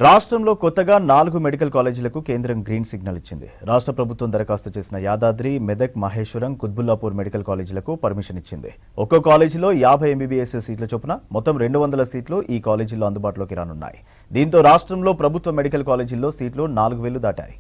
రాష్ట్రంలో కొత్తగా 4 మెడికల్ కాలేజీలకు కేంద్రం గ్రీన్ సిగ్నల్ ఇచ్చింది. రాష్ట్ర ప్రభుత్వం దరఖాస్తు చేసిన యాదాద్రి, మెదక్, మహేశ్వరం, కుత్బుల్లాపూర్ మెడికల్ కాలేజీలకు పర్మిషన్ ఇచ్చింది. ఒక్కో కాలేజీలో 50 ఎంబీబీఎస్ సీట్ల చొప్పున మొత్తం 200 సీట్లు ఈ కాలేజీల్లో అందుబాటులోకి రానున్నాయి. దీంతో రాష్ట్రంలో ప్రభుత్వ మెడికల్ కాలేజీల్లో సీట్లు 4000 దాటాయి.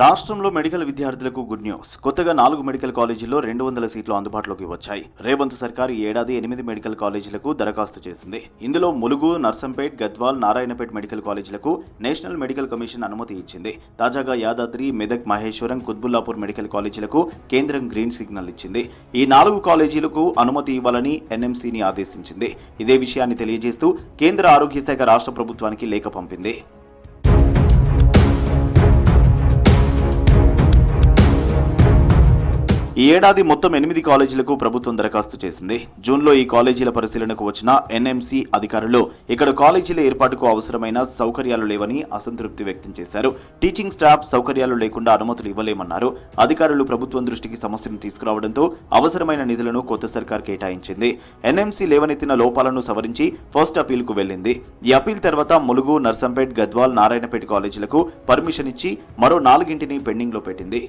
రాష్ట్రంలో మెడికల్ విద్యార్థులకు గుడ్ న్యూస్. కొత్తగా 4 మెడికల్ కాలేజీల్లో 200 సీట్లు అందుబాటులోకి వచ్చాయి. రేవంత్ సర్కార్ ఈ ఏడాది 8 మెడికల్ కాలేజీలకు దరఖాస్తు చేసింది. ఇందులో ములుగు, నర్సంపేట్, గద్వాల్, నారాయణపేట్ మెడికల్ కాలేజీలకు నేషనల్ మెడికల్ కమిషన్ అనుమతి ఇచ్చింది. తాజాగా యాదాద్రి, మెదక్, మహేశ్వరం, కుత్బుల్లాపూర్ మెడికల్ కాలేజీలకు కేంద్రం గ్రీన్ సిగ్నల్ ఇచ్చింది. ఈ 4 కాలేజీలకు అనుమతి ఇవ్వాలని ఎన్ఎంసీని ఆదేశించింది. ఇదే విషయాన్ని తెలియజేస్తూ కేంద్ర ఆరోగ్య శాఖ రాష్ట్ర ప్రభుత్వానికి లేఖ పంపింది. ఈ ఏడాది మొత్తం 8 కాలేజీలకు ప్రభుత్వం దరఖాస్తు చేసింది. జూన్లో ఈ కాలేజీల పరిశీలనకు వచ్చిన ఎన్ఎంసీ అధికారులు ఇక్కడ కాలేజీల ఏర్పాటుకు అవసరమైన సౌకర్యాలు లేవని అసంతృప్తి వ్యక్తం చేశారు. టీచింగ్ స్టాఫ్ సౌకర్యాలు లేకుండా అనుమతులు ఇవ్వలేమన్నారు. అధికారులు ప్రభుత్వం దృష్టికి సమస్యను తీసుకురావడంతో అవసరమైన నిధులను కొత్త సర్కార్ కేటాయించింది. ఎన్ఎంసీ లేవనెత్తిన లోపాలను సవరించి ఫస్ట్ అపీల్కు వెళ్లింది. ఈ అపీల్ తర్వాత ములుగు, నర్సంపేట్, గద్వాల్, నారాయణపేట కాలేజీలకు పర్మిషన్ ఇచ్చి మరో 4ని పెండింగ్లో పెట్టింది.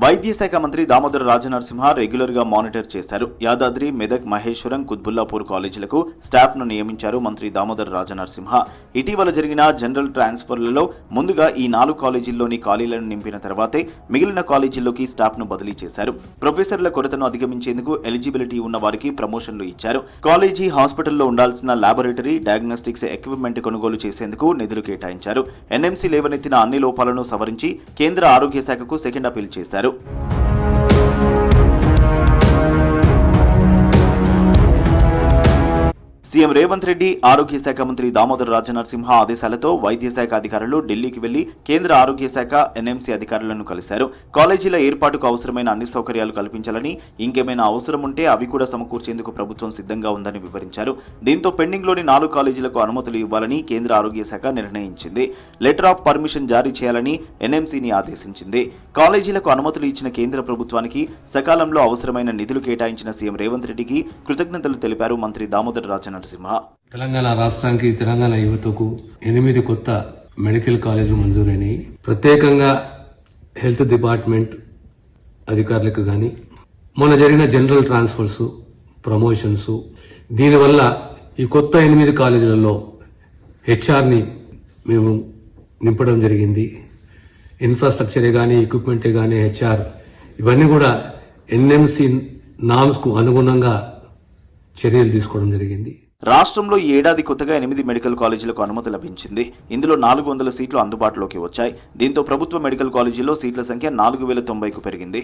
వైద్య శాఖ మంత్రి దామోదర రాజనరసింహ రెగ్యులర్ గా మానిటర్ చేశారు. యాదాద్రి, మెదక్, మహేశ్వరం, కుత్బుల్లాపూర్ కాలేజీలకు స్టాఫ్ ను నియమించారు మంత్రి దామోదర రాజనరసింహ. ఇటీవల జరిగిన జనరల్ ట్రాన్స్ఫర్లలో ముందుగా ఈ 4 కాలేజీల్లోని ఖాళీలను నింపిన తర్వాతే మిగిలిన కాలేజీల్లోకి స్టాఫ్ ను బదిలీ చేశారు. ప్రొఫెసర్ల కొరతను అధిగమించేందుకు ఎలిజిబిలిటీ ఉన్న వారికి ప్రమోషన్లు ఇచ్చారు. కాలేజీ, హాస్పిటల్లో ఉండాల్సిన లాబొరేటరీ, డయాగ్నోస్టిక్స్ ఎక్విప్మెంట్ కొనుగోలు చేసేందుకు నిధులు కేటాయించారు. ఎన్ఎంసీ లేవనెత్తిన అన్ని లోపాలను సవరించి కేంద్ర ఆరోగ్య శాఖకు సెకండ్ అపీల్ చేశారు. సీఎం రేవంత్ రెడ్డి, ఆరోగ్య శాఖ మంత్రి దామోదర రాజనరసింహ ఆదేశాలతో వైద్య శాఖ అధికారులు ఢిల్లీకి వెళ్లి కేంద్ర ఆరోగ్య శాఖ, ఎన్ఎంసీ అధికారులను కలిశారు. కాలేజీల ఏర్పాటుకు అవసరమైన అన్ని సౌకర్యాలు కల్పించాలని, ఇంకేమైనా అవసరం ఉంటే అవి కూడా సమకూర్చేందుకు ప్రభుత్వం సిద్ధంగా ఉందని వివరించారు. దీంతో పెండింగ్లోని 4 కాలేజీలకు అనుమతులు ఇవ్వాలని కేంద్ర ఆరోగ్య శాఖ నిర్ణయించింది. లెటర్ ఆఫ్ పర్మిషన్ జారీ చేయాలని ఎన్ఎంసీని ఆదేశించింది. కాలేజీలకు అనుమతులు ఇచ్చిన కేంద్ర ప్రభుత్వానికి సకాలంలో అవసరమైన నిధులు కేటాయించిన సీఎం రేవంత్ రెడ్డికి కృతజ్ఞతలు తెలిపారు మంత్రి దామోదర రాజనరసింహ. తెలంగాణ రాష్ట్రానికి, తెలంగాణ యువతకు 8 కొత్త మెడికల్ కాలేజీలు మంజూరైనాయి. ప్రత్యేకంగా హెల్త్ డిపార్ట్మెంట్ అధికారులకు కానీ మొన్న జరిగిన జనరల్ ట్రాన్స్ఫర్స్, ప్రమోషన్స్, దీనివల్ల ఈ కొత్త 8 కాలేజీలలో హెచ్ఆర్ని మేము నింపడం జరిగింది. ఇన్ఫ్రాస్ట్రక్చరే కానీ, ఎక్విప్మెంటే కానీ, హెచ్ఆర్ ఇవన్నీ కూడా ఎన్ఎంసీ నామ్స్ కు అనుగుణంగా చర్యలు తీసుకోవడం జరిగింది. రాష్ట్రంలో ఈ ఏడాది కొత్తగా 8 మెడికల్ కాలేజీలకు అనుమతి లభించింది. ఇందులో 400 సీట్లు అందుబాటులోకి వచ్చాయి. దీంతో ప్రభుత్వ మెడికల్ కాలేజీల్లో సీట్ల సంఖ్య 4090కు పెరిగింది.